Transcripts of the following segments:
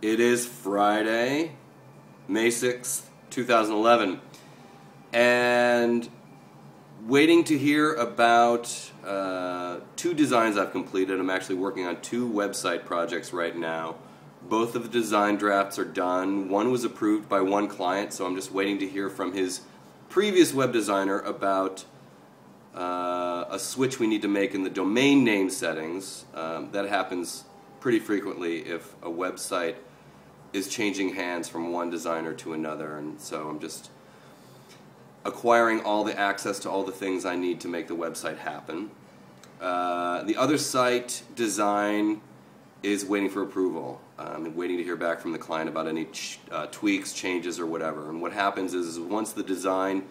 It is Friday, May 6th, 2011, and waiting to hear about two designs I've completed. I'm actually working on two website projects right now. Both of the design drafts are done. One was approved by one client, so I'm just waiting to hear from his previous web designer about a switch we need to make in the domain name settings. That happens pretty frequently if a website is changing hands from one designer to another, and so I'm just acquiring all the access to all the things I need to make the website happen. The other site design is waiting for approval. I'm waiting to hear back from the client about any tweaks, changes, or whatever. And what happens is once the design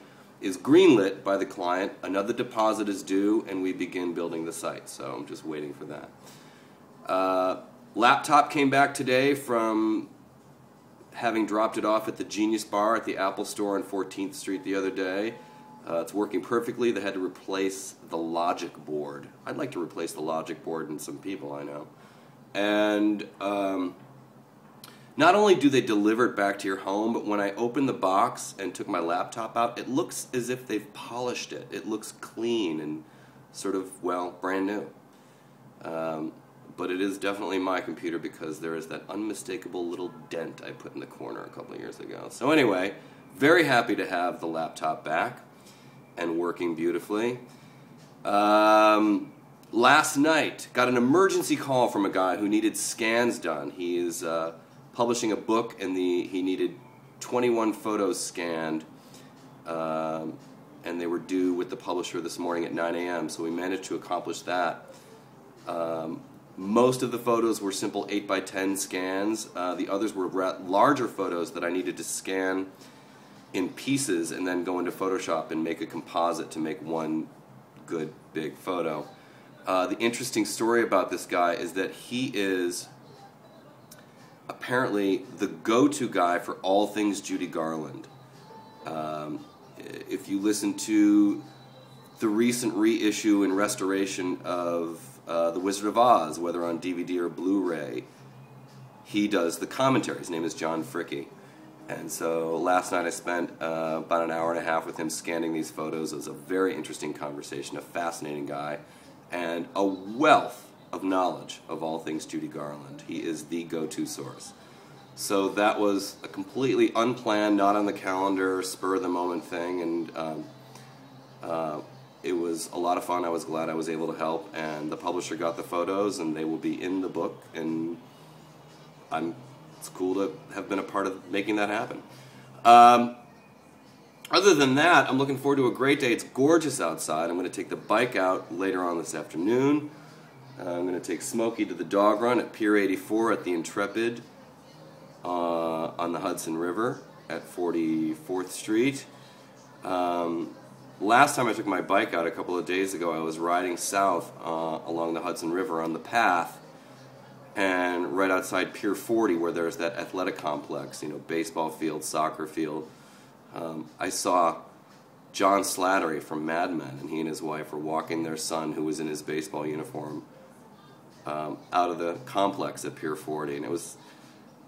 is greenlit by the client, another deposit is due, and we begin building the site. So I'm just waiting for that. Laptop came back today from having dropped it off at the Genius Bar at the Apple Store on 14th Street the other day. It's working perfectly. They had to replace the logic board. I'd like to replace the logic board in some people I know. And not only do they deliver it back to your home, but when I opened the box and took my laptop out, it looks as if they've polished it. It looks clean and sort of, well, brand new. But it is definitely my computer because there is that unmistakable little dent I put in the corner a couple of years ago. So anyway, very happy to have the laptop back and working beautifully. Last night, got an emergency call from a guy who needed scans done. He is publishing a book, and he needed 21 photos scanned, and they were due with the publisher this morning at 9 a.m., so we managed to accomplish that. Most of the photos were simple 8x10 scans. The others were larger photos that I needed to scan in pieces and then go into Photoshop and make a composite to make one good big photo. The interesting story about this guy is that he is apparently the go-to guy for all things Judy Garland. If you listen to the recent reissue and restoration of The Wizard of Oz, whether on DVD or Blu-ray, he does the commentary. His name is John Fricke. And so last night I spent about an hour and a half with him scanning these photos. It was a very interesting conversation, a fascinating guy, and a wealth of knowledge of all things Judy Garland. He is the go-to source. So that was a completely unplanned, not on the calendar, spur-of-the-moment thing, and it was a lot of fun. I was glad I was able to help, and the publisher got the photos, and they will be in the book, and it's cool to have been a part of making that happen. Other than that, I'm looking forward to a great day. It's gorgeous outside. I'm going to take the bike out later on this afternoon. I'm going to take Smokey to the dog run at Pier 84 at the Intrepid on the Hudson River at 44th Street. Last time I took my bike out a couple of days ago, I was riding south along the Hudson River on the path, and right outside Pier 40 where there's that athletic complex, you know, baseball field, soccer field, I saw John Slattery from Mad Men, and he and his wife were walking their son, who was in his baseball uniform, out of the complex at Pier 40, and it was,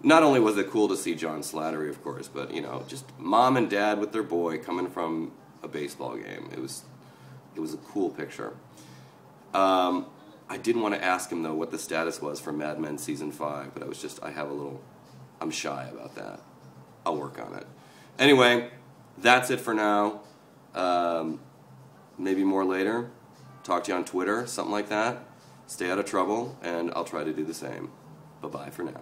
not only was it cool to see John Slattery, of course, but, you know, just mom and dad with their boy coming from a baseball game. It was a cool picture. I didn't want to ask him, though, what the status was for Mad Men Season 5, but I'm shy about that. I'll work on it. Anyway, that's it for now. Maybe more later. Talk to you on Twitter, something like that. Stay out of trouble, and I'll try to do the same. Bye-bye for now.